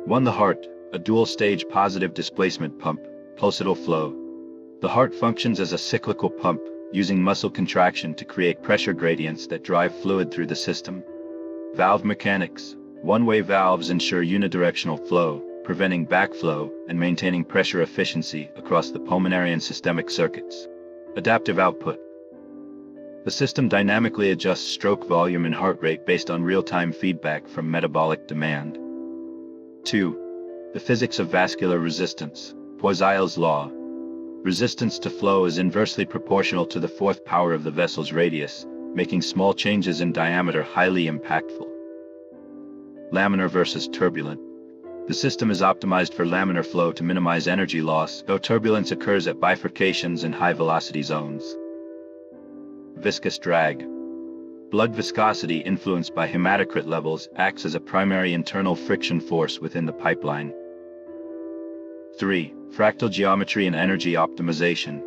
1. The heart, a dual-stage positive displacement pump, pulsatile flow. The heart functions as a cyclical pump, using muscle contraction to create pressure gradients that drive fluid through the system. Valve mechanics. One-way valves ensure unidirectional flow, preventing backflow and maintaining pressure efficiency across the pulmonary and systemic circuits. Adaptive output. The system dynamically adjusts stroke volume and heart rate based on real-time feedback from metabolic demand. 2. The physics of vascular resistance. Poiseuille's law. Resistance to flow is inversely proportional to the fourth power of the vessel's radius, making small changes in diameter highly impactful. Laminar versus turbulent. The system is optimized for laminar flow to minimize energy loss, though turbulence occurs at bifurcations and high-velocity zones. Viscous drag. Blood viscosity influenced by hematocrit levels acts as a primary internal friction force within the pipeline. 3. Fractal geometry and energy optimization.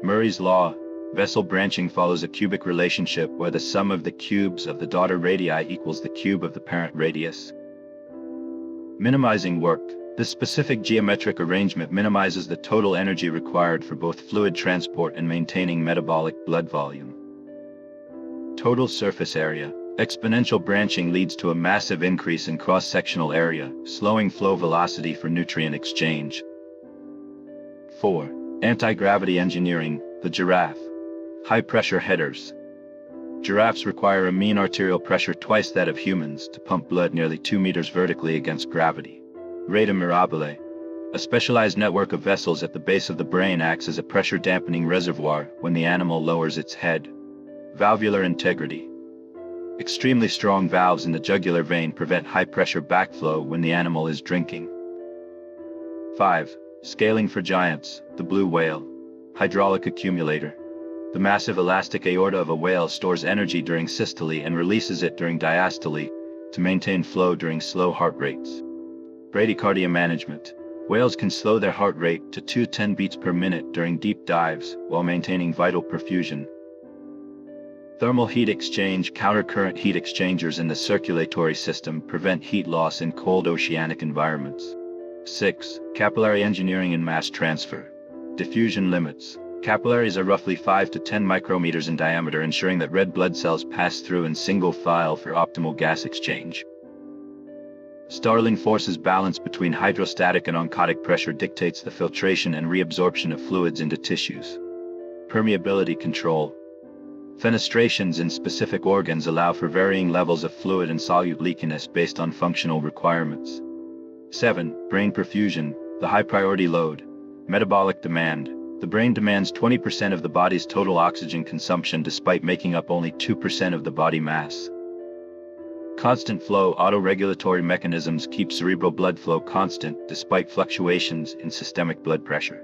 Murray's law. Vessel branching follows a cubic relationship where the sum of the cubes of the daughter radii equals the cube of the parent radius. Minimizing work. This specific geometric arrangement minimizes the total energy required for both fluid transport and maintaining metabolic blood volume. Total surface area. Exponential branching leads to a massive increase in cross-sectional area, slowing flow velocity for nutrient exchange. 4. Anti-gravity engineering. The giraffe. High-pressure headers. Giraffes require a mean arterial pressure twice that of humans to pump blood nearly 2 meters vertically against gravity. Rete Mirabile. A specialized network of vessels at the base of the brain acts as a pressure-dampening reservoir when the animal lowers its head. Valvular integrity. Extremely strong valves in the jugular vein prevent high-pressure backflow when the animal is drinking. 5. Scaling for giants. The blue whale. Hydraulic accumulator. The massive elastic aorta of a whale stores energy during systole and releases it during diastole to maintain flow during slow heart rates. Bradycardia management. Whales can slow their heart rate to 210 beats per minute during deep dives while maintaining vital perfusion. Thermal heat exchange. Countercurrent heat exchangers in the circulatory system prevent heat loss in cold oceanic environments. 6. Capillary engineering and mass transfer. Diffusion limits. Capillaries are roughly 5 to 10 micrometers in diameter, ensuring that red blood cells pass through in single file for optimal gas exchange. Starling forces balance between hydrostatic and oncotic pressure dictates the filtration and reabsorption of fluids into tissues. Permeability control. Fenestrations in specific organs allow for varying levels of fluid and solute leakiness based on functional requirements. 7. Brain perfusion. The high priority load. Metabolic demand. The brain demands 20% of the body's total oxygen consumption despite making up only 2% of the body mass. Constant flow autoregulatory mechanisms keep cerebral blood flow constant despite fluctuations in systemic blood pressure.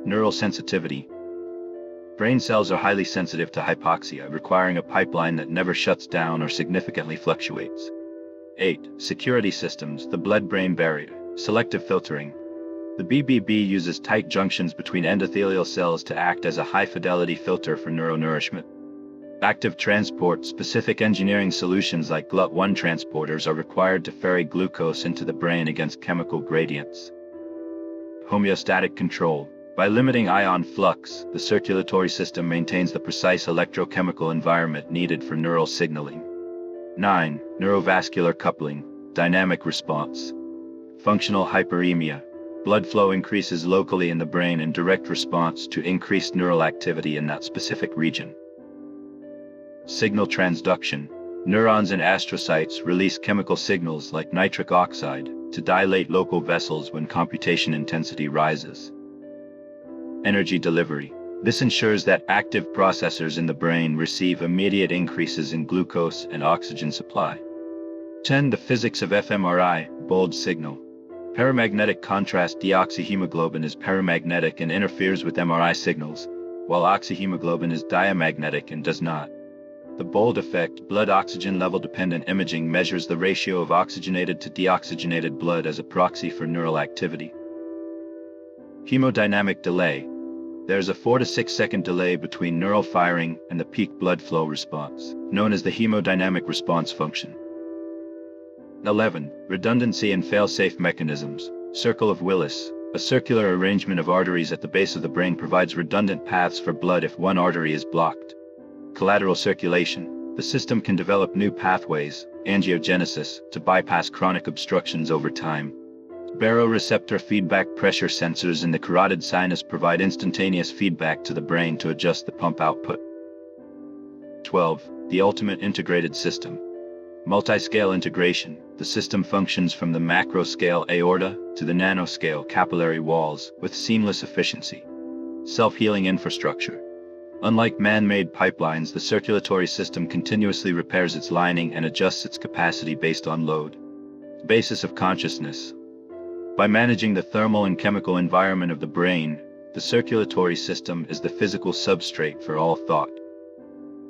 Neural sensitivity. Brain cells are highly sensitive to hypoxia, requiring a pipeline that never shuts down or significantly fluctuates. 8. Security systems. The blood-brain barrier. Selective filtering. The BBB uses tight junctions between endothelial cells to act as a high-fidelity filter for neuronourishment. Active transport. Specific engineering solutions like GLUT1 transporters are required to ferry glucose into the brain against chemical gradients. Homeostatic control. By limiting ion flux, the circulatory system maintains the precise electrochemical environment needed for neural signaling. 9. Neurovascular coupling. Dynamic response. Functional hyperemia. Blood flow increases locally in the brain in direct response to increased neural activity in that specific region. Signal transduction. Neurons and astrocytes release chemical signals like nitric oxide to dilate local vessels when computation intensity rises. Energy delivery. This ensures that active processors in the brain receive immediate increases in glucose and oxygen supply. 10. The physics of fMRI, bold signal. Paramagnetic contrast deoxyhemoglobin is paramagnetic and interferes with MRI signals, while oxyhemoglobin is diamagnetic and does not. The bold effect, blood oxygen level dependent imaging, measures the ratio of oxygenated to deoxygenated blood as a proxy for neural activity. Hemodynamic delay. There is a 4 to 6 second delay between neural firing and the peak blood flow response, known as the hemodynamic response function. 11. Redundancy and fail-safe mechanisms. Circle of Willis. A circular arrangement of arteries at the base of the brain provides redundant paths for blood if one artery is blocked. Collateral circulation. The system can develop new pathways, angiogenesis, to bypass chronic obstructions over time. Baroreceptor feedback pressure sensors in the carotid sinus provide instantaneous feedback to the brain to adjust the pump output. 12. The ultimate integrated system. Multiscale integration. The system functions from the macro-scale aorta to the nanoscale capillary walls with seamless efficiency. Self-healing infrastructure. Unlike man-made pipelines, the circulatory system continuously repairs its lining and adjusts its capacity based on load. Basis of consciousness. By managing the thermal and chemical environment of the brain, the circulatory system is the physical substrate for all thought.